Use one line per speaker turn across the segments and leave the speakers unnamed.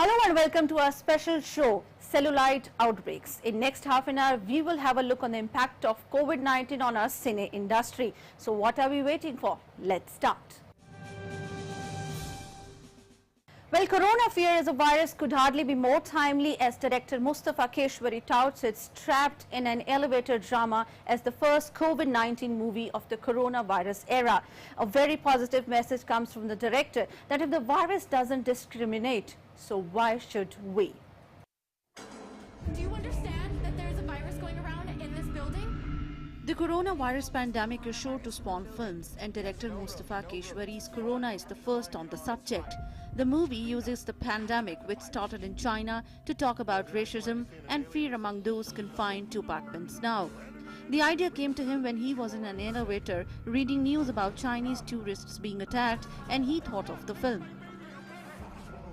Hello and welcome to our special show, Celluloid Outbreaks. In next half an hour, we will have a look on the impact of COVID-19 on our cine industry. So what are we waiting for? Let's start. Well, corona fear as a virus could hardly be more timely as director Mustafa Keshwari touts it's trapped in an elevator drama as the first COVID-19 movie of the coronavirus era. A very positive message comes from the director that if the virus doesn't discriminate, so why should we?
Do you understand that there is a virus going around in this building?
The coronavirus pandemic is sure to spawn films, and director Mustafa Keshwari's Corona is the first on the subject. The movie uses the pandemic, which started in China, to talk about racism and fear among those confined to apartments now. The idea came to him when he was in an elevator reading news about Chinese tourists being attacked, and he thought of the film.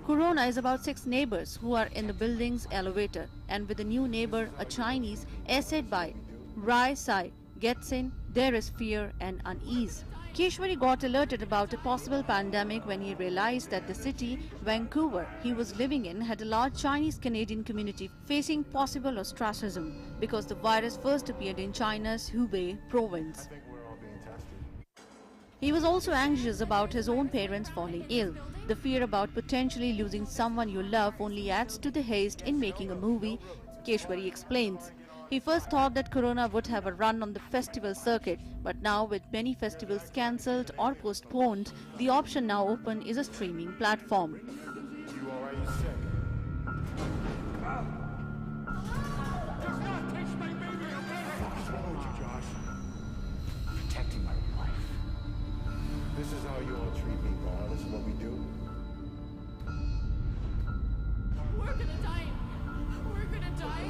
Corona is about 6 neighbors who are in the building's elevator, and with a new neighbor, a Chinese, essayed by Rai Sai, gets in, there is fear and unease. Keshwari got alerted about a possible pandemic when he realized that the city, Vancouver, he was living in had a large Chinese-Canadian community facing possible ostracism because the virus first appeared in China's Hubei province. He was also anxious about his own parents falling ill. The fear about potentially losing someone you love only adds to the haste in making a movie, Keshwari explains. He first thought that Corona would have a run on the festival circuit, but now with many festivals cancelled or postponed, the option now open is a streaming platform.
You all right? You sick? Does not touch my baby, okay? What's wrong with you, Josh? Protecting my life. This is how you all treat me, Paul. This is what we do.
We're gonna die. We're gonna die.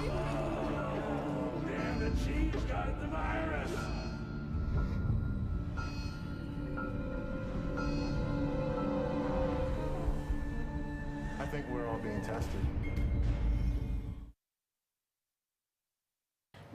Damn, the cheese got the virus. I think we're all being tested.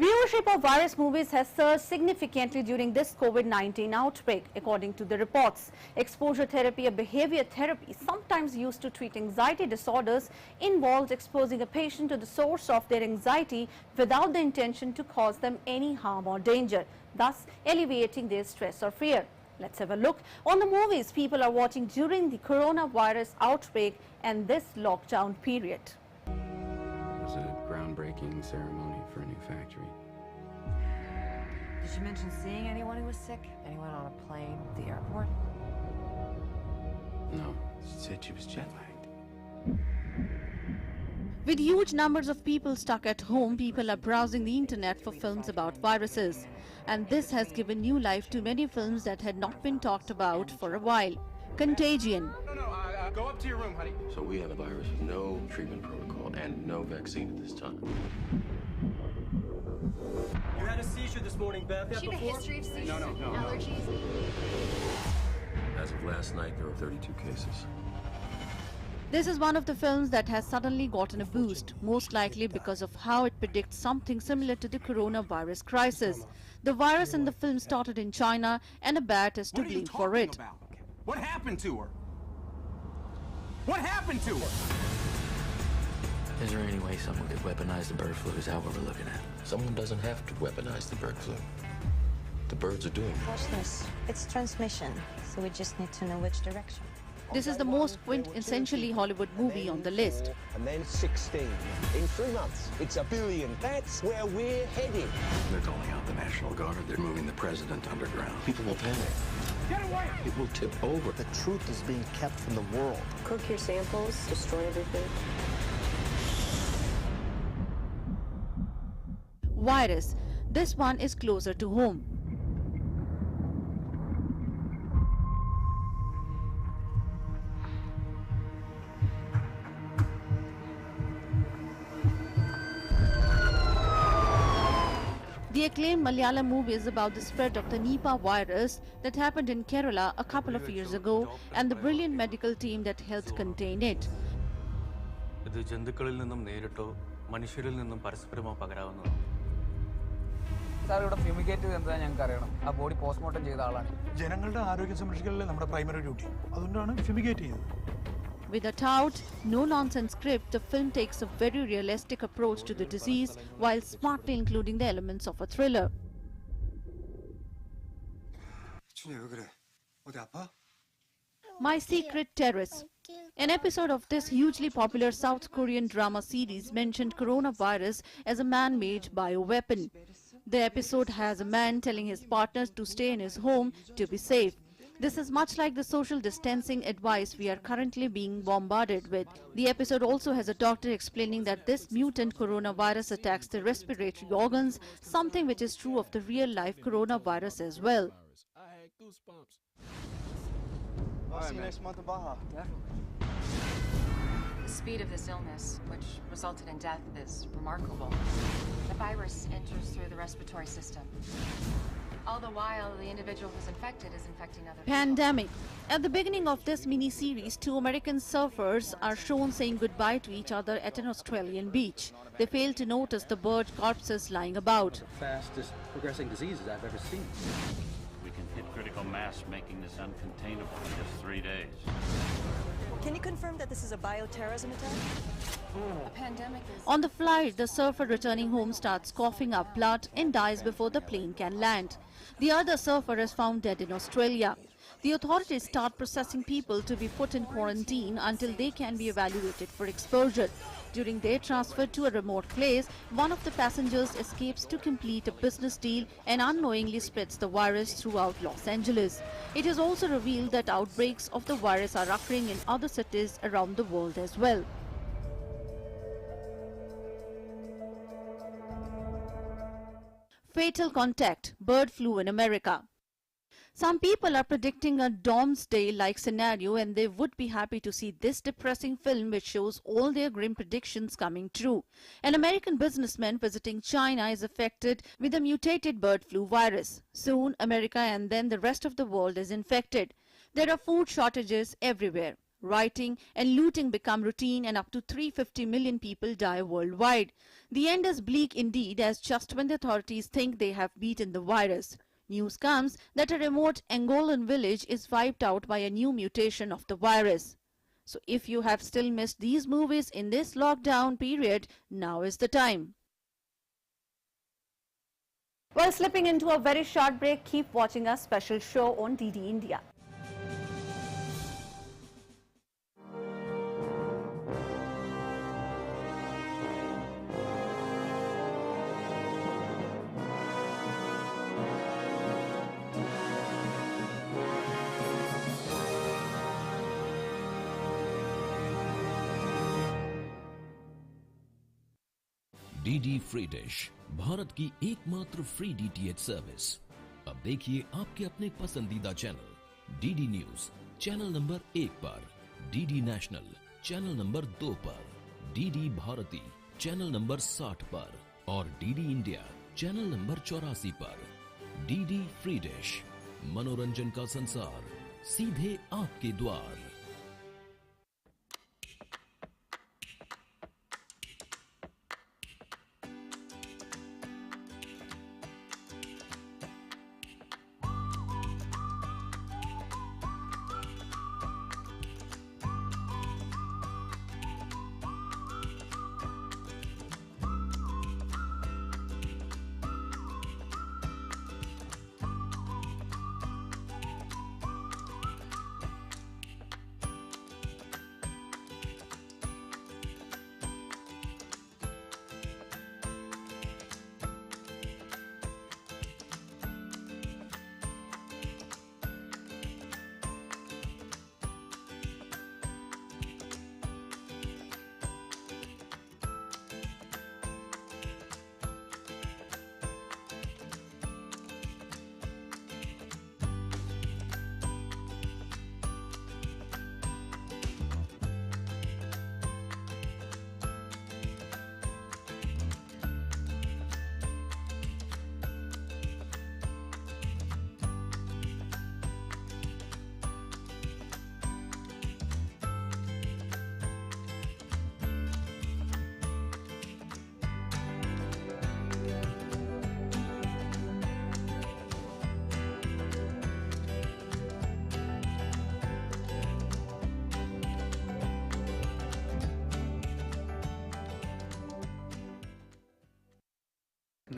Viewership of virus movies has surged significantly during this COVID-19 outbreak, according to the reports. Exposure therapy, a behavior therapy sometimes used to treat anxiety disorders, involves exposing a patient to the source of their anxiety without the intention to cause them any harm or danger, thus alleviating their stress or fear. Let's have a look on the movies people are watching during the coronavirus outbreak and this lockdown period.
It was a groundbreaking ceremony for a new factory.
Did you mention seeing anyone who was sick? Anyone on a plane, the airport?
No, she said she was jet lagged.
With huge numbers of people stuck at home, people are browsing the internet for films about viruses. And this has given new life to many films that had not been talked about for a while. Contagion.
No, go up to your room, honey.
So we have a virus with no treatment protocol and no vaccine at this time.
You had a seizure this morning, Beth.
Does she have a history of seizures
No.
allergies?
As of last night, there were 32 cases.
This is one of the films that has suddenly gotten a boost, most likely because of how it predicts something similar to the coronavirus crisis. The virus in the film started in China, and a bat is to blame for it.
What happened to her? What happened to her?
Is there any way someone could weaponize the bird flu? Is that what we're looking at? Someone doesn't have to weaponize the bird flu. The birds are doing it.
Watch this. It's transmission, so we just need to know which direction.
This is the most quintessentially Hollywood movie on the list.
And then 16. In 3 months, it's 1 billion. That's where we're headed.
They're calling out the National Guard. They're moving the president underground.
People will panic.
Get away!
It will tip over.
The truth is being kept from the world.
Cook your samples, destroy everything.
Virus. This one is closer to home. The acclaimed Malayalam movie is about the spread of the Nipah virus that happened in Kerala a couple of years ago and the brilliant medical team that helped contain it.
ഇത് ജന്തുക്കളിൽ നിന്നും നേരിട്ടോ മനുഷ്യരിൽ നിന്നും പരസ്പരമോ പകരാവുന്നതാണ്.
Sir ഇവിടെ fumigate ചെയ്തെന്താ ഞങ്ങൾക്ക് അറിയണം. ആ body postmortem ചെയ്ത ആളാണ്.
ജനങ്ങളുടെ ആരോഗ്യം സംരക്ഷിക്കലല്ലേ നമ്മുടെ പ്രൈമറി ഡ്യൂട്ടി. അതുകൊണ്ടാണ് ഫ്യൂമിഗേറ്റ് ചെയ്യുന്നത്.
With a taut, no-nonsense script, the film takes a very realistic approach to the disease while smartly including the elements of a thriller. My Secret Terrace. An episode of this hugely popular South Korean drama series mentioned coronavirus as a man-made bioweapon. The episode has a man telling his partners to stay in his home to be safe. This is much like the social distancing advice we are currently being bombarded with. The episode also has a doctor explaining that this mutant coronavirus attacks the respiratory organs, something which is true of the real-life coronavirus as well.
I had goosebumps.
I'll see you next month in Baja.
Definitely. The speed of this illness, which resulted in death, is remarkable. The virus enters through the respiratory system. All the while, the individual who's infected is infecting other people.
Pandemic. At the beginning of this mini-series, two American surfers are shown saying goodbye to each other at an Australian beach. They fail to notice the bird corpses lying about.
The fastest progressing diseases I've ever seen.
We can hit critical mass, making this uncontainable in just 3 days.
Can you confirm that this is a bioterrorism attack?
A pandemic is...
On the flight, the surfer returning home starts coughing up blood and dies before the plane can land. The other surfer is found dead in Australia. The authorities start processing people to be put in quarantine until they can be evaluated for exposure. During their transfer to a remote place, one of the passengers escapes to complete a business deal and unknowingly spreads the virus throughout Los Angeles. It is also revealed that outbreaks of the virus are occurring in other cities around the world as well. Fatal contact, bird flu in America. Some people are predicting a Domesday-like scenario, and they would be happy to see this depressing film which shows all their grim predictions coming true. An American businessman visiting China is affected with a mutated bird flu virus. Soon, America and then the rest of the world is infected. There are food shortages everywhere. Rioting and looting become routine, and up to 350 million people die worldwide. The end is bleak indeed, as just when the authorities think they have beaten the virus, news comes that a remote Angolan village is wiped out by a new mutation of the virus. So if you have still missed these movies in this lockdown period, now is the time.
Well, slipping into a very short break, keep watching our special show on DD India.
DD free dish, Bharat की एकमात्र free DTH service. अब देखिए आपके अपने पसंदीदा channel DD news channel number 1 पर, DD national channel number 2 पर, DD Bharti channel number 60 पर और डीडी इंडिया चैनल नंबर 84 पर। डीडी फ्री डिश, मनोरंजन का संसार सीधे आपके द्वार।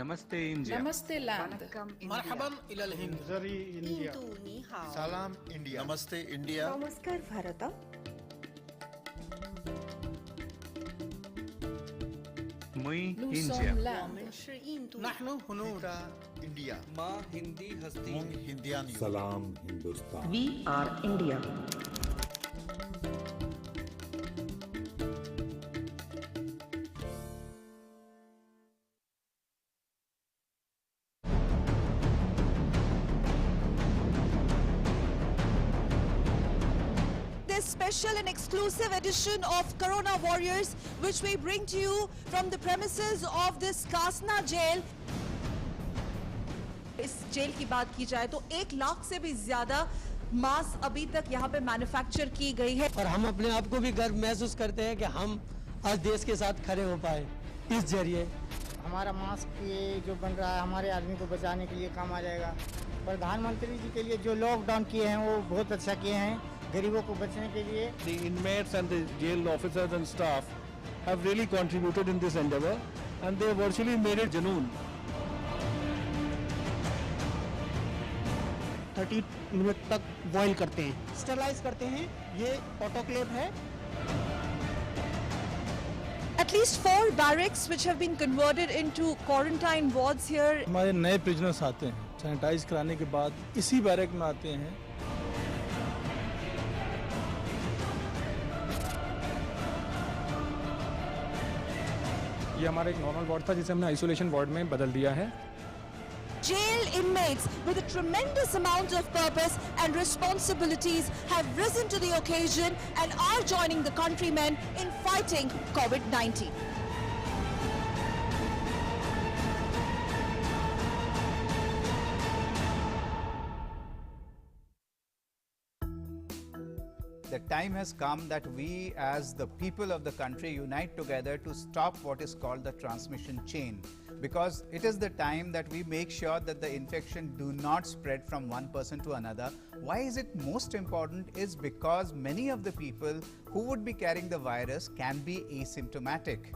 Namaste India.
Namaste land. Marhaban ila al-Hind.
Zari India.
Salam India. Namaste India.
Namaskar Bharata.
Mui
Nous
India.
sommes l'Inde. نحن هنود.
India.
माँ हिंदी हस्ती
Mung Hindian.
Salam Hindustan.
We are India.
This special and exclusive edition of Corona Warriors, which we bring to you from the premises of this Kasna jail. इस jail की बात की जाए तो 1 लाख से भी ज्यादा मास्क अभी तक यहाँ पे मैन्युफैक्चर की गई है
और हम अपने आप को भी गर्व महसूस करते हैं कि हम आज देश के साथ खड़े हो पाए इस जरिए।
हमारा मास्क ये जो बन रहा है हमारे आदमी को बचाने के लिए काम आ जाएगा। प्रधानमंत्री जी के लिए जो लॉकडाउन किए हैं वो बहुत अच्छा किए हैं गरीबों को बचने के लिए।
The inmates and the jail officers and staff have really contributed in this endeavor and they virtually made it genuine.
30 minute तक बॉईल करते हैं, स्टरलाइज करते हैं। ये ऑटोक्लेव है।
At least 4 barracks which have been converted into quarantine wards here.
हमारे नए prisoners आते हैं सैनिटाइज कराने के बाद इसी बैरक में आते हैं।
ये हमारा एक नॉर्मल वार्ड था जिसे हमने आइसोलेशन वार्ड में बदल दिया है।
Jail inmates with a tremendous amount of purpose and responsibilities have risen to the occasion and are joining the countrymen in fighting COVID-19.
The time has come that we as the people of the country unite together to stop what is called the transmission chain, because it is the time that we make sure that the infection do not spread from one person to another. Why is it most important is because many of the people who would be carrying the virus can be asymptomatic.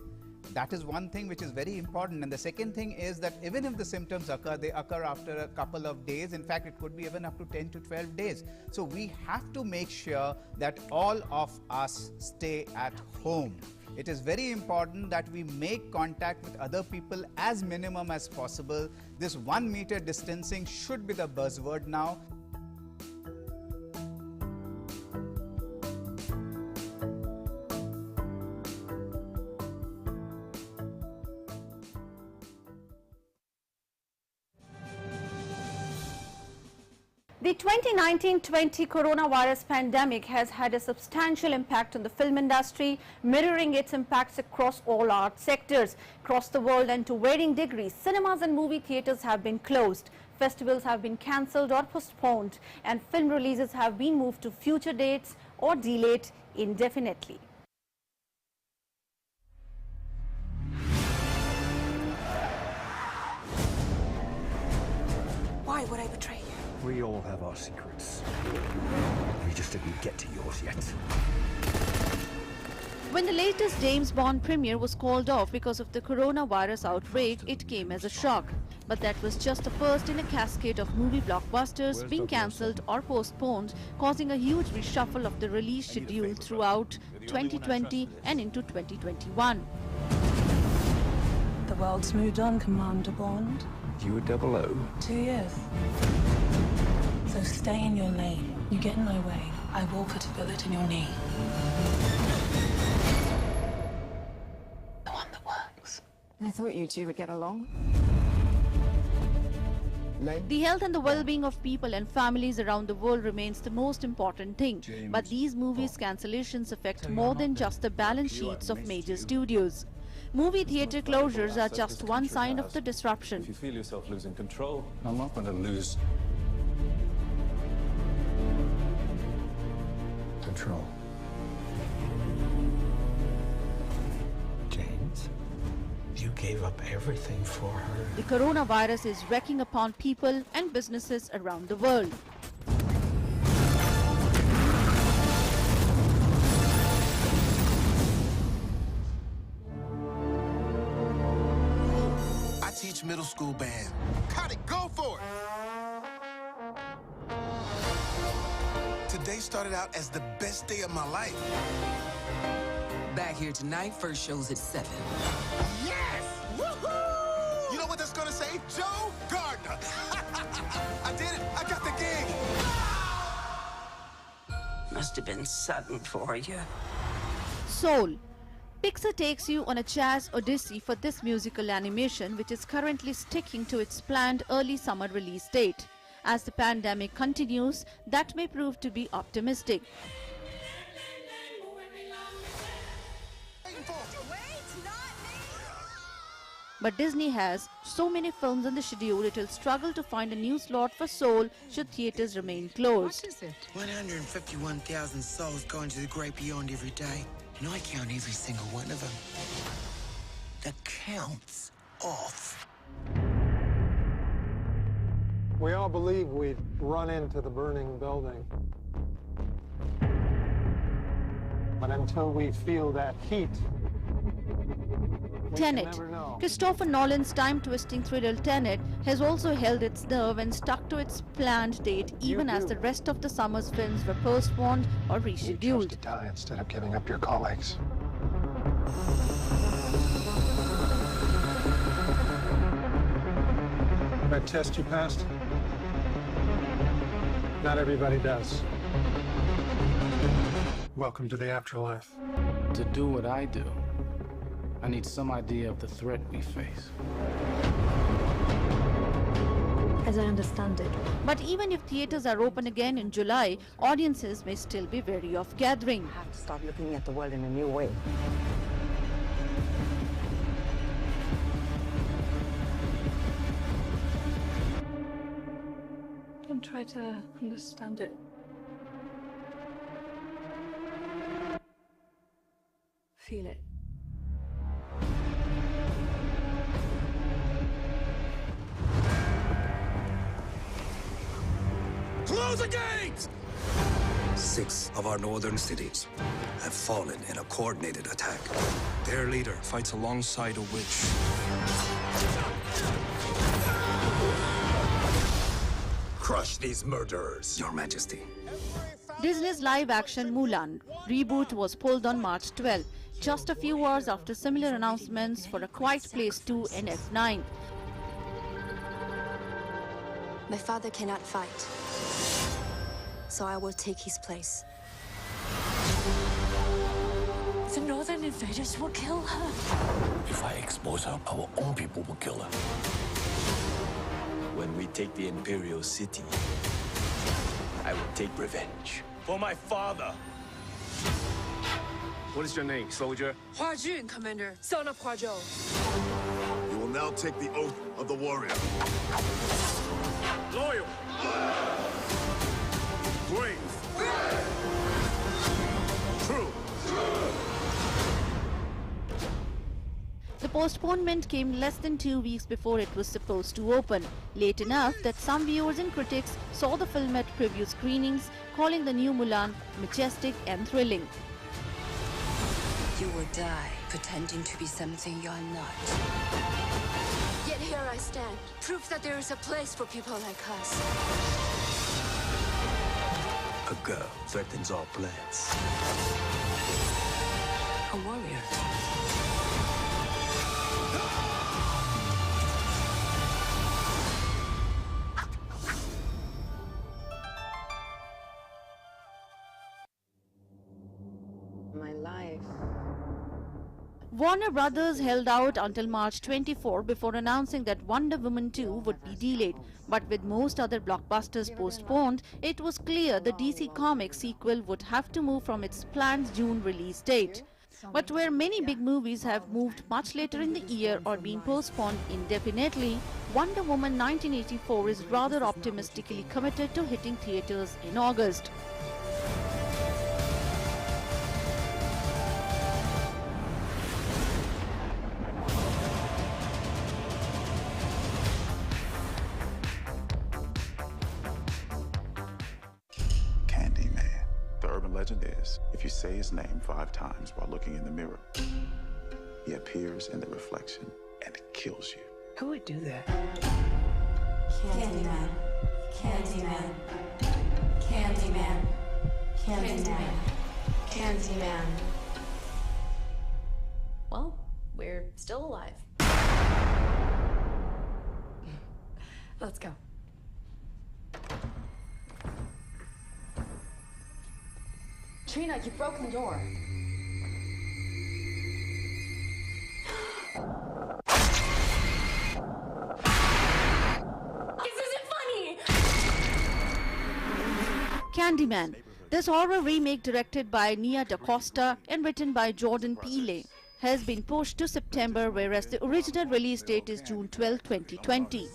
That is one thing which is very important. And the second thing is that even if the symptoms occur, they occur after a couple of days. In fact, it could be even up to 10 to 12 days. So we have to make sure that all of us stay at home. It is very important that we make contact with other people as minimum as possible. This 1 meter distancing should be the buzzword now.
The 2019-20 coronavirus pandemic has had a substantial impact on the film industry, mirroring its impacts across all art sectors. Across the world and to varying degrees, cinemas and movie theatres have been closed, festivals have been cancelled or postponed, and film releases have been moved to future dates or delayed indefinitely.
Why would I betray you?
We all have our secrets. We just didn't get to yours yet.
When the latest James Bond premiere was called off because of the coronavirus outbreak, it came as a shock. But that was just the first in a cascade of movie blockbusters being cancelled or postponed, causing a huge reshuffle of the release schedule throughout 2020 and into 2021.
The world's moved on, Commander Bond.
You were 00.
2 years. So stay in your lane. You get in my way, I will put a bullet in your knee. The one that works.
I thought you two would get along.
The health and the well-being of people and families around the world remains the most important thing. But these movies' cancellations affect more than just the balance sheets of major studios. Movie theatre closures are just one sign of the disruption.
If you feel yourself losing control, I'm not going to lose
control. James, you gave up everything for her.
The coronavirus is wrecking upon people and businesses around the world.
middle school band. Cut it, go for it! Today started out as the best day of my life.
Back here tonight, first show's at 7.
Yes! Woohoo! You know what that's gonna say? Joe Gardner. I did it. I got the gig.
Must have been sudden for you.
Soul. Pixar takes you on a jazz odyssey for this musical animation, which is currently sticking to its planned early summer release date. As the pandemic continues, that may prove to be optimistic. But Disney has so many films on the schedule, it will struggle to find a new slot for Soul should theaters remain closed.
What is it? 151,000 souls going to the great beyond every day. And I count every single one of them. The count's off.
We all believe we'd run into the burning building. But until we feel that heat,
Tenet. Christopher Nolan's time-twisting thriller Tenet has also held its nerve and stuck to its planned date even as the rest of the summer's films were postponed or rescheduled.
You chose to die instead of giving up your colleagues. That test you passed? Not everybody does. Welcome to the afterlife.
To do what I do, I need some idea of the threat we face.
As I understand it.
But even if theaters are open again in July, audiences may still be wary of gathering.
You have to start looking at the world in a new way.
Don't try to understand it. Feel it.
Close the gates!
6 of our northern cities have fallen in a coordinated attack. Their leader fights alongside a witch. Crush these murderers, Your Majesty.
Disney's live-action Mulan reboot was pulled on March 12, just a few hours after similar announcements for A Quiet Place 2 and F9.
My father cannot fight, so I will take his place.
The northern invaders will kill her.
If I expose her, our own people will kill her. When we take the Imperial City, I will take revenge. For my father!
What is your name, soldier?
Hua Jun, Commander, son of Hua Zhou.
You will now take the oath of the warrior. Loyal! Brave! True!
The postponement came less than 2 weeks before it was supposed to open, late enough that some viewers and critics saw the film at preview screenings, calling the new Mulan majestic and thrilling.
You will die pretending to be something you are not. Yet here I stand, proof that there is a place for people like us.
A girl threatens our plans.
A warrior.
My life.
Warner Brothers held out until March 24 before announcing that Wonder Woman 2 would be delayed. But with most other blockbusters postponed, it was clear the DC Comics sequel would have to move from its planned June release date. But where many big movies have moved much later in the year or been postponed indefinitely, Wonder Woman 1984 is rather optimistically committed to hitting theaters in August.
The urban legend is, if you say his name 5 times while looking in the mirror, he appears in the reflection and kills you.
Who would do that?
Candyman. Candyman. Candyman. Candyman. Candyman.
Well, we're still alive. Let's go. Trina, you broke the door. This isn't funny!
Candyman. This horror remake, directed by Nia DaCosta and written by Jordan Peele, has been pushed to September, whereas the original release date is June 12, 2020.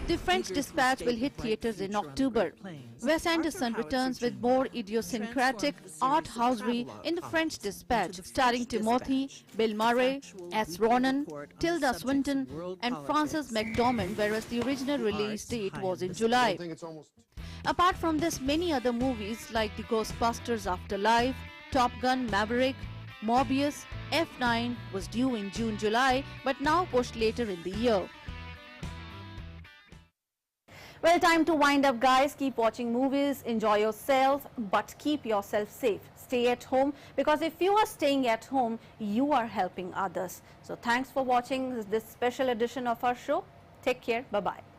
The French Dispatch will hit theaters in October. Wes Anderson returns with more idiosyncratic art housery in The French Dispatch, starring Timothy, Bill Murray, S. Ronan, Tilda Swinton and Frances McDormand, whereas the original release date was in July. Apart from this, many other movies like The Ghostbusters Afterlife, Top Gun Maverick, Morbius, F9 was due in June-July but now pushed later in the year.
Well, time to wind up, guys. Keep watching movies, enjoy yourself, but keep yourself safe. Stay at home, because if you are staying at home, you are helping others. So thanks for watching this special edition of our show. Take care. Bye-bye.